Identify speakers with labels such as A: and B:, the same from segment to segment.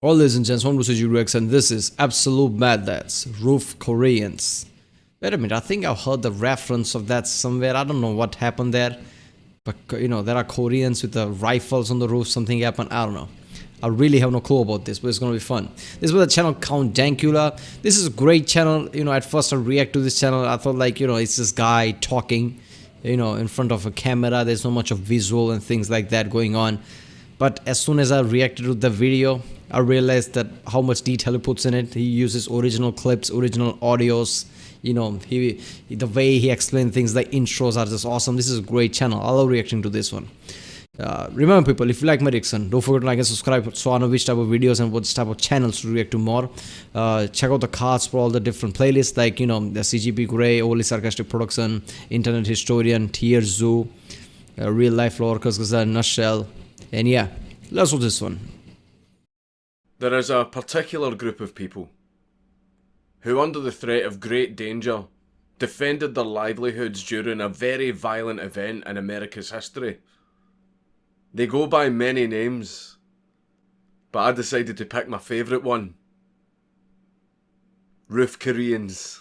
A: All ladies and gents, welcome to CG and this is Absolute Mad That's Roof Koreans. Wait a minute, I think I've heard the reference of that somewhere. I don't know what happened there. But there are Koreans with the rifles on the roof, something happened, I don't know. I really have no clue about this, but it's gonna be fun. This is with the channel Count Dankula. This is a great channel. At first I react to this channel, I thought it's this guy talking, in front of a camera. There's not much of visual and things like that going on. But as soon as I reacted to the video, I realized that how much detail he puts in it. He uses original clips, original audios. The way he explains things, the intros are just awesome. This is a great channel. I love reacting to this one. Remember people, if you like my reaction, don't forget to like and subscribe so I know which type of videos and what type of channels to react to more. Check out the cards for all the different playlists like the CGP Grey, Only Sarcastic Production, Internet Historian, Tier Zoo, Real Life Lore, Kazgaza, Nutshell, and yeah, let's watch this one.
B: There is a particular group of people who, under the threat of great danger, defended their livelihoods during a very violent event in America's history. They go by many names, but I decided to pick my favourite one. Roof Koreans.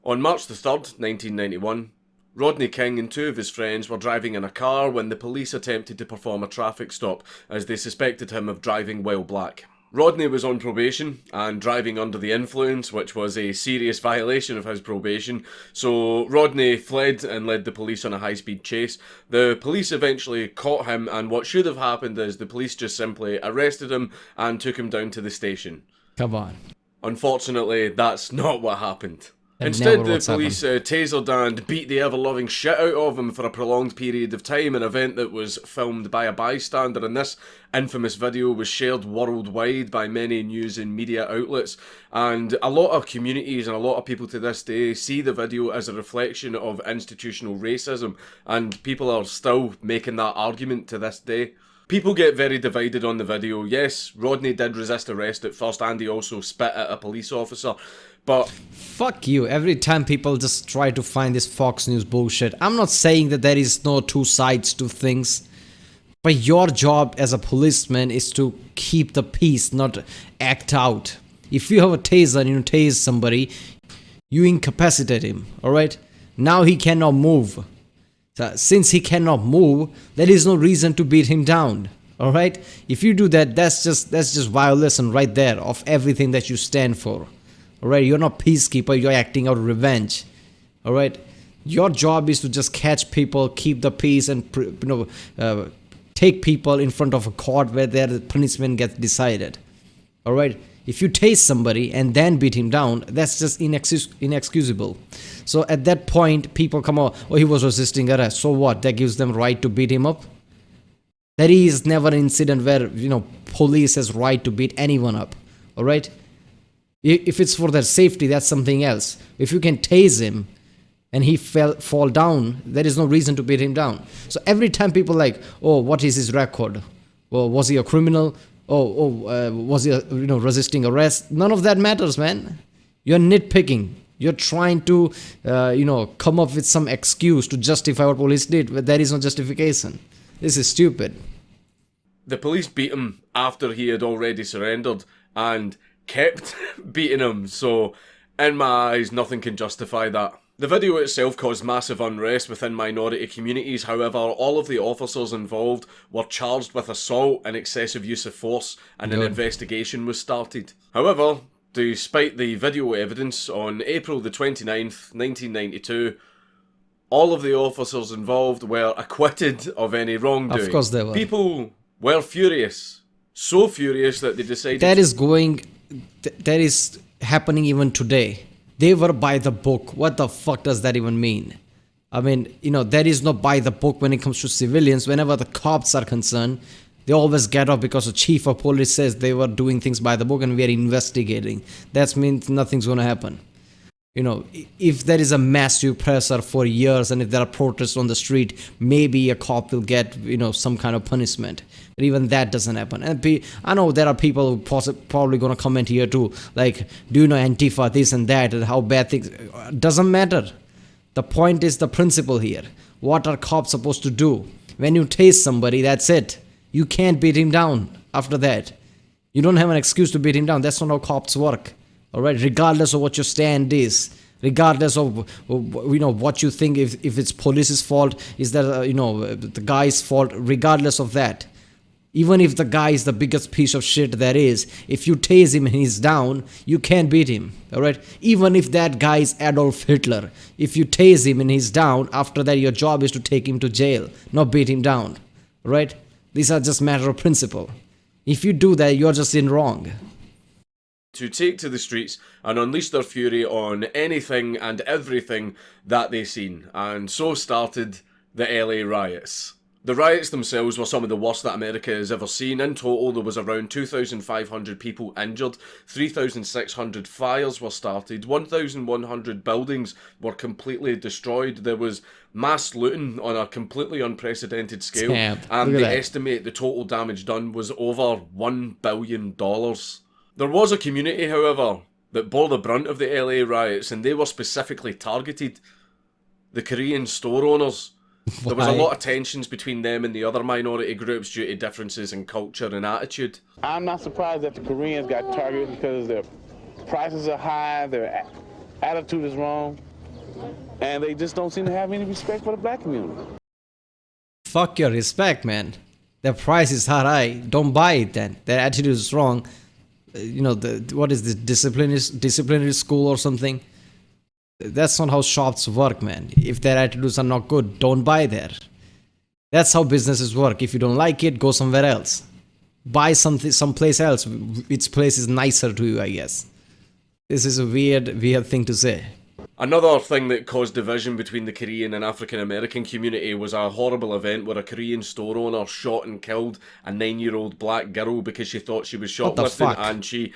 B: On March the 3rd, 1991, Rodney King and two of his friends were driving in a car when the police attempted to perform a traffic stop as they suspected him of driving while black. Rodney was on probation and driving under the influence, which was a serious violation of his probation, so Rodney fled and led the police on a high-speed chase. The police eventually caught him, and what should have happened is the police just simply arrested him and took him down to the station.
A: Come on.
B: Unfortunately, that's not what happened. Instead, the police tasered and beat the ever-loving shit out of him for a prolonged period of time, an event that was filmed by a bystander, and this infamous video was shared worldwide by many news and media outlets, and a lot of communities and a lot of people to this day see the video as a reflection of institutional racism, and people are still making that argument to this day. People get very divided on the video. Yes, Rodney did resist arrest at first, and he also spit at a police officer, but
A: fuck you. Every time people just try to find this Fox News bullshit. I'm not saying that there is no two sides to things, but your job as a policeman is to keep the peace, not act out. If you have a taser and you tase somebody, you incapacitate him, alright? Now he cannot move. So since he cannot move, there is no reason to beat him down, alright? If you do that, that's just violation right there of everything that you stand for. Alright, you're not peacekeeper, you're acting out revenge. Alright, your job is to just catch people, keep the peace, and take people in front of a court where their punishment gets decided. Alright, if you tase somebody and then beat him down, that's just inexcusable. So at that point, people come out, oh, he was resisting arrest. So what? That gives them right to beat him up? There is never an incident where police has right to beat anyone up. Alright. If it's for their safety, that's something else. If you can tase him and he fall down, there is no reason to beat him down. So every time people oh, what is his record? Well, was he a criminal? Was he resisting arrest? None of that matters, man. You're nitpicking. You're trying to come up with some excuse to justify what police did, but there is no justification. This is stupid.
B: The police beat him after he had already surrendered and kept beating him, so in my eyes nothing can justify that. The video itself caused massive unrest within minority communities. However, all of the officers involved were charged with assault and excessive use of force, and an investigation was started. However, despite the video evidence, on April the 29th, 1992, all of the officers involved were acquitted of any wrongdoing.
A: Of course they were.
B: People were furious. So furious that they decided...
A: That is happening even today. They were by the book. What the fuck does that even mean? I mean, there is no by the book when it comes to civilians. Whenever the cops are concerned, they always get off because the chief of police says they were doing things by the book and we are investigating. That means nothing's going to happen. if there is a massive pressure for years and if there are protests on the street, maybe a cop will get, some kind of punishment. But even that doesn't happen. And I know there are people who probably going to comment here too, like, do you know Antifa, this and that, and how bad things... Doesn't matter. The point is the principle here. What are cops supposed to do? When you tase somebody, that's it. You can't beat him down after that. You don't have an excuse to beat him down. That's not how cops work. All right, regardless of what your stand is, regardless of what you think, if it's police's fault, is that the guy's fault, regardless of that, even if the guy is the biggest piece of shit there is, if you tase him and he's down, you can't beat him. All right, even if that guy is Adolf Hitler, if you tase him and he's down, after that your job is to take him to jail, not beat him down. All right, these are just matter of principle. If you do that, you're just in wrong.
B: To take to the streets and unleash their fury on anything and everything that they seen. And so started the LA riots. The riots themselves were some of the worst that America has ever seen. In total, there was around 2,500 people injured, 3,600 fires were started, 1,100 buildings were completely destroyed, there was mass looting on a completely unprecedented scale, and they estimate the total damage done was over $1 billion. There was a community, however, that bore the brunt of the LA riots, and they were specifically targeted. The Korean store owners. There was a lot of tensions between them and the other minority groups due to differences in culture and attitude.
C: I'm not surprised that the Koreans got targeted because their prices are high, their attitude is wrong, and they just don't seem to have any respect for the black community.
A: Fuck your respect, man. Their prices are high. Don't buy it then. Their attitude is wrong. What is this, disciplinary school or something? That's not how shops work, man. If their attitudes are not good, don't buy there. That's how businesses work. If you don't like it, go somewhere else. Buy something someplace else. Which place is nicer to you, I guess. This is a weird thing to say.
B: Another thing that caused division between the Korean and African American community was a horrible event where a Korean store owner shot and killed a 9-year-old black girl because she thought she was shoplifting, and she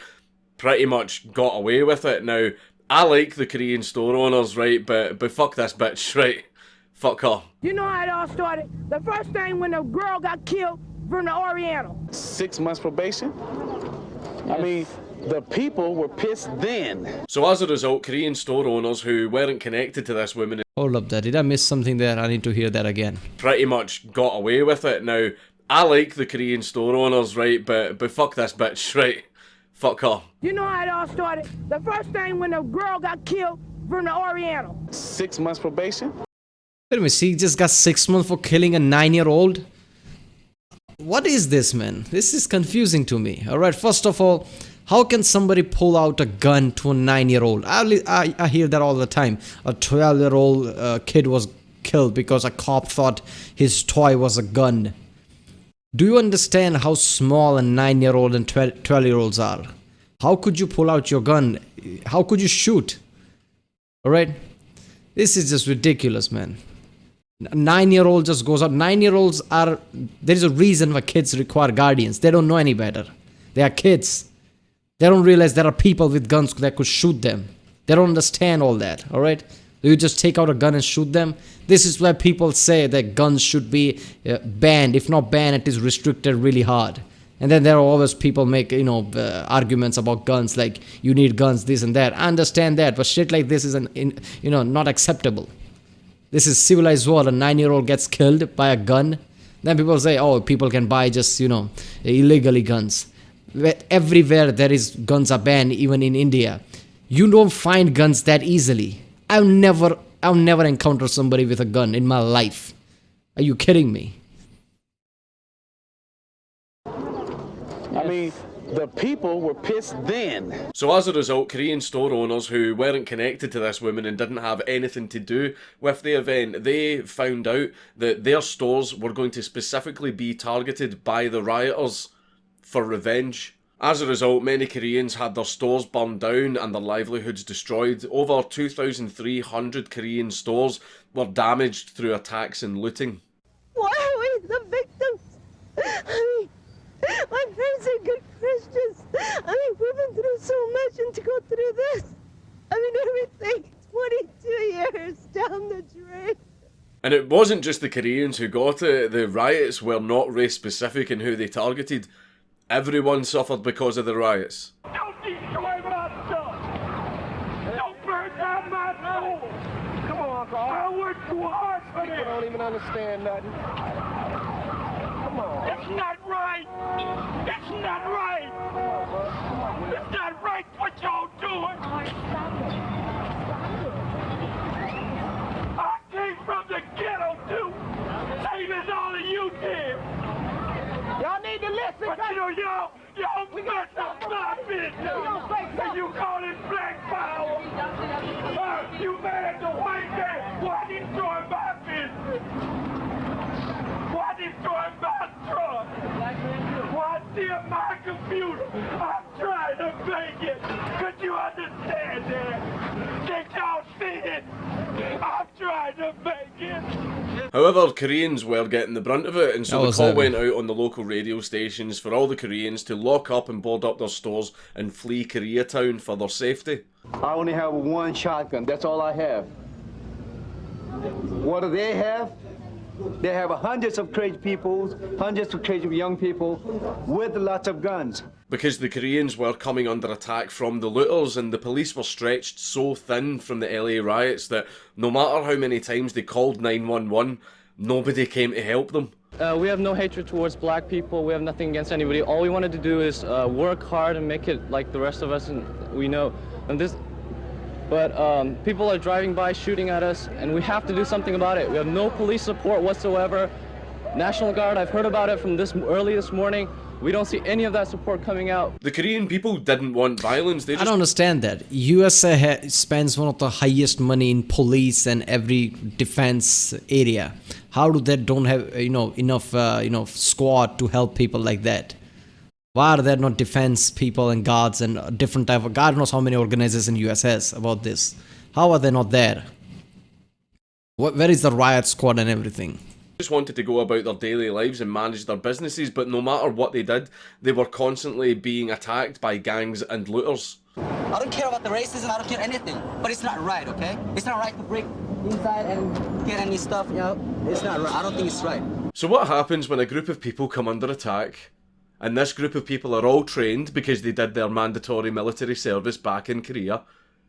B: pretty much got away with it. Now, I like the Korean store owners, right, but fuck this bitch, right? Fuck her.
D: You know how it all started? The first thing when a girl got killed from the Oriental.
C: 6 months probation? I mean, the people were pissed then.
B: So as a result, Korean store owners who weren't connected to this woman...
A: Hold up there, did I miss something there? I need to hear that again.
B: ...pretty much got away with it. Now, I like the Korean store owners, right, but fuck this bitch, right? Fuck her.
D: You know how it all started? The first thing when a girl got killed from the Oriental.
C: 6 months probation?
A: Wait a minute, she just got 6 months for killing a 9-year-old? What is this, man? This is confusing to me. Alright, first of all, how can somebody pull out a gun to a 9-year-old? I hear that all the time. A 12-year-old kid was killed because a cop thought his toy was a gun. Do you understand how small a 9-year-old and 12-year-olds are? How could you pull out your gun? How could you shoot? Alright? This is just ridiculous, man. A 9-year-old just goes out. 9-year-olds are... There is a reason why kids require guardians. They don't know any better. They are kids. They don't realize there are people with guns that could shoot them. They don't understand all that, alright? You just take out a gun and shoot them. This is why people say that guns should be banned. If not banned, it is restricted really hard. And then there are always people make, arguments about guns, like you need guns, this and that. I understand that, but shit like this is, not acceptable. This is civilized world. A 9-year-old gets killed by a gun. Then people say, oh, people can buy just, illegally guns. Everywhere there is guns are banned, even in India. You don't find guns that easily. I've never encountered somebody with a gun in my life. Are you kidding me?
C: I mean, the people were pissed then.
B: So as a result, Korean store owners who weren't connected to this woman and didn't have anything to do with the event, they found out that their stores were going to specifically be targeted by the rioters for revenge. As a result, many Koreans had their stores burned down and their livelihoods destroyed. Over 2,300 Korean stores were damaged through attacks and looting.
D: Why are we the victims? I mean, my friends are good Christians. I mean, we've been through so much, and to go through this, I mean, everything. 22 years down the drain.
B: And it wasn't just the Koreans who got it. The riots were not race specific in who they targeted. Everyone suffered because of the riots.
E: Don't destroy my stuff! Don't burn down my soul! Come on, Carl. I worked too hard for this! People don't even understand nothing. Come on. It's not right! It's not right! It's not right what y'all doing! I came from the ghetto too! Same as all of you did! Y'all need to listen, but you know, y'all mess up my business! And you call it black power! You mad at the white man! Why destroy my business? Why destroy my truck? Why steal my computer? I'm trying to make it! Could you understand that? Can't y'all see it? I'm trying to make it!
B: However, Koreans were getting the brunt of it, and so
A: That
B: the
A: was
B: call
A: heavy.
B: went out on the local radio stations for all the Koreans to lock up and board up their stores and flee Koreatown for their safety.
F: I only have one shotgun. That's all I have. What do they have? They have hundreds of crazy people, hundreds of crazy young people with lots of guns.
B: Because the Koreans were coming under attack from the looters, and the police were stretched so thin from the LA riots that no matter how many times they called 911, nobody came to help them.
G: We have no hatred towards black people. We have nothing against anybody. All we wanted to do is work hard and make it like the rest of us, and we know. But people are driving by, shooting at us, and we have to do something about it. We have no police support whatsoever. National Guard, I've heard about it from early this morning. We don't see any of that support coming out.
B: The Korean people didn't want violence. They
A: I
B: just
A: don't understand that. USA spends one of the highest money in police and every defense area. How do they don't have enough squad to help people like that? Why are there not defense people and guards and different type of God knows how many organizations US has about this? How are they not there? Where is the riot squad and everything?
B: just wanted to go about their daily lives and manage their businesses, but no matter what they did, they were constantly being attacked by gangs and looters.
H: I don't care about the racism, I don't care anything, but it's not right, okay? It's not right to break inside and get any stuff, you know? It's not right, I don't think it's right.
B: So what happens when a group of people come under attack, and this group of people are all trained because they did their mandatory military service back in Korea,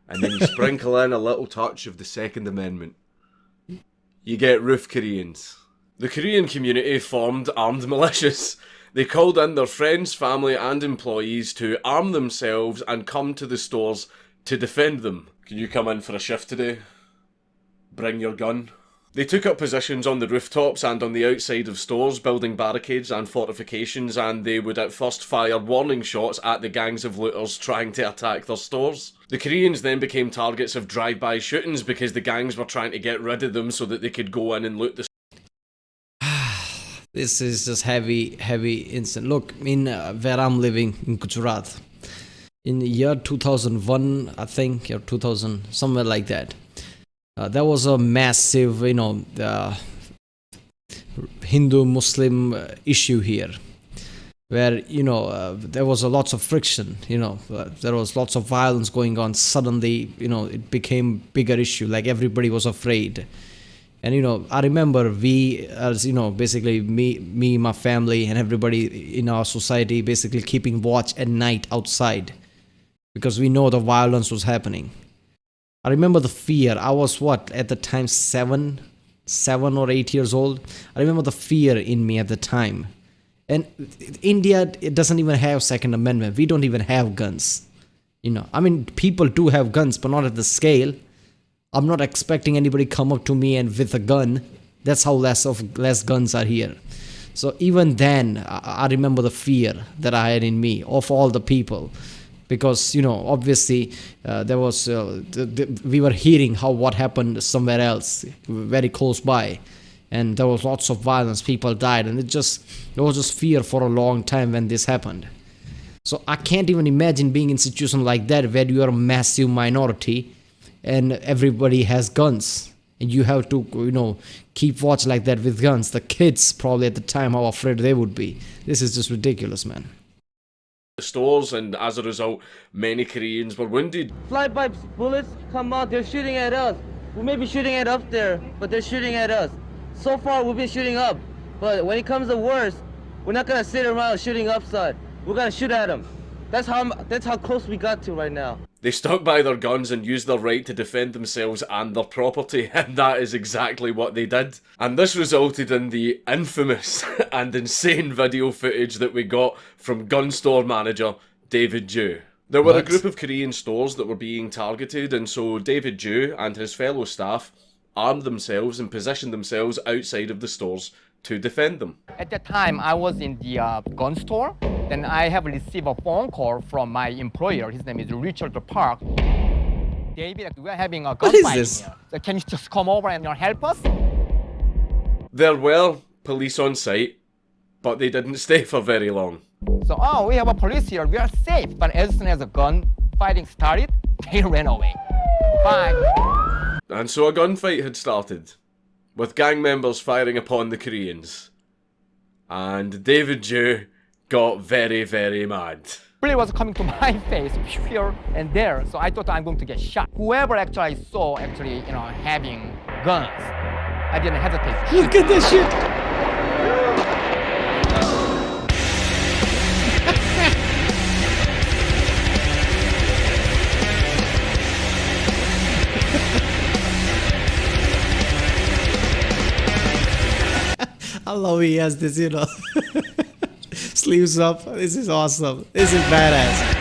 B: and then you sprinkle in a little touch of the Second Amendment? You get roof Koreans. The Korean community formed armed militias. They called in their friends, family and employees to arm themselves and come to the stores to defend them. Can you come in for a shift today? Bring your gun. They took up positions on the rooftops and on the outside of stores, building barricades and fortifications, and they would at first fire warning shots at the gangs of looters trying to attack their stores. The Koreans then became targets of drive-by shootings because the gangs were trying to get rid of them so that they could go in and loot the
A: This is just heavy incident. Look, in where I'm living in Gujarat, in the year 2001, I think, or 2000, somewhere like that, there was a massive, Hindu-Muslim issue here, where, there was a lots of friction, there was lots of violence going on. Suddenly, it became bigger issue, like everybody was afraid. And, I remember we, as, basically me, my family and everybody in our society basically keeping watch at night outside because we know the violence was happening. I remember the fear. I was at the time, 7 or 8 years old. I remember the fear in me at the time. And India, it doesn't even have Second Amendment. We don't even have guns. People do have guns, but not at the scale. I'm not expecting anybody come up to me and with a gun. That's how less guns are here. So even then, I remember the fear that I had in me of all the people, because obviously there was we were hearing what happened somewhere else, very close by, and there was lots of violence. People died, and there was just fear for a long time when this happened. So I can't even imagine being in a situation like that where you are a massive minority and everybody has guns, and you have to, keep watch like that with guns. The kids probably at the time, how afraid they would be. This is just ridiculous, man.
B: stores, and as a result, many Koreans were wounded.
I: Fly-by bullets come out, they're shooting at us. We may be shooting at up there, but they're shooting at us. So far, we've been shooting up, but when it comes to worse, we're not gonna sit around shooting upside. We're gonna shoot at them. That's how close we got to right now.
B: They stuck by their guns and used their right to defend themselves and their property, and that is exactly what they did. And this resulted in the infamous and insane video footage that we got from gun store manager David Ju. There were a group of Korean stores that were being targeted, and so David Ju and his fellow staff armed themselves and positioned themselves outside of the stores to defend them.
J: At that time, I was in the gun store. Then I have received a phone call from my employer. His name is Richard Park. David, we're having a gunfight here. So can you just come over and help us?
B: There were police on site, but they didn't stay for very long.
J: So, oh, we have a police here. We are safe. But as soon as the gunfighting started, they ran away. Bye.
B: And so a gunfight had started, with gang members firing upon the Koreans. And David Ju got very, very mad.
J: Bullet was coming to my face here and there, so I thought I'm going to get shot. Whoever actually I saw having guns, I didn't hesitate.
A: Look at this shit! I love he has this, sleeves up. This is awesome. This is badass.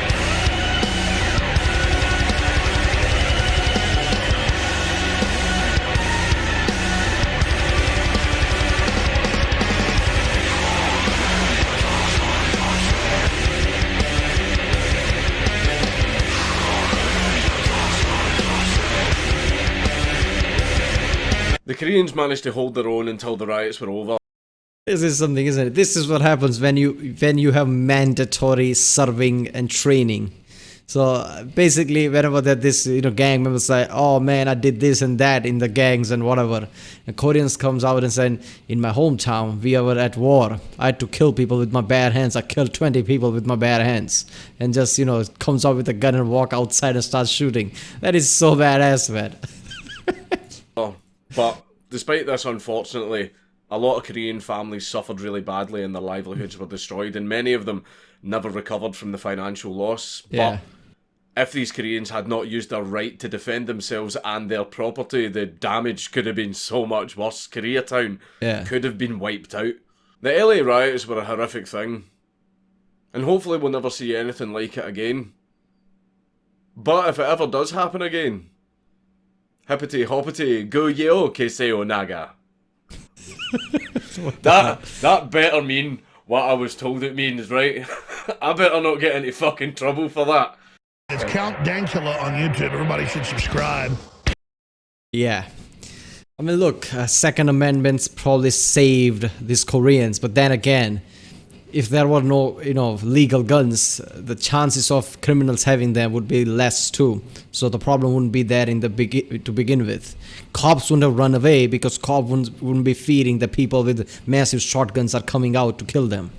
B: The Koreans managed to hold their own until the riots were over.
A: This is something, isn't it? This is what happens when you have mandatory serving and training. So basically, whenever that this gang members say, "Oh man, I did this and that in the gangs and whatever," and Koreans comes out and saying, "In my hometown, we were at war. I had to kill people with my bare hands. I killed 20 people with my bare hands," and just comes out with a gun and walk outside and starts shooting. That is so badass, man.
B: But despite this, unfortunately, a lot of Korean families suffered really badly and their livelihoods were destroyed, and many of them never recovered from the financial loss.
A: Yeah.
B: But if these Koreans had not used their right to defend themselves and their property, the damage could have been so much worse. Koreatown could have been wiped out. The LA riots were a horrific thing, and hopefully we'll never see anything like it again. But if it ever does happen again, hippity hoppity, go yeo keseo naga. that better mean what I was told it means, right? I better not get into fucking trouble for that.
K: It's Count Dankula on YouTube. Everybody should subscribe.
A: Yeah. I mean, look, Second Amendment's probably saved these Koreans, but then again, if there were no, legal guns, the chances of criminals having them would be less too. So the problem wouldn't be there to begin with. Cops wouldn't have run away because cops wouldn't be fearing the people with massive shotguns are coming out to kill them.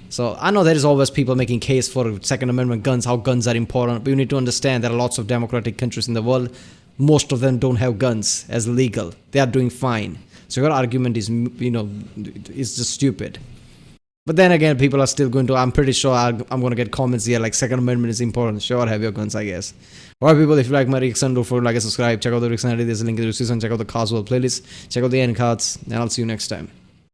A: So I know there is always people making case for Second Amendment guns, how guns are important, but you need to understand there are lots of democratic countries in the world. Most of them don't have guns as legal. They are doing fine. So your argument is, is just stupid. But then again, people are still going to, I'm pretty sure I'm going to get comments here like Second Amendment is important. Sure, have your guns, I guess. Alright people, if you like my reaction, don't forget to like and subscribe. Check out the reaction, there's a link in the description. Check out the Casual playlist. Check out the end cards. And I'll see you next time.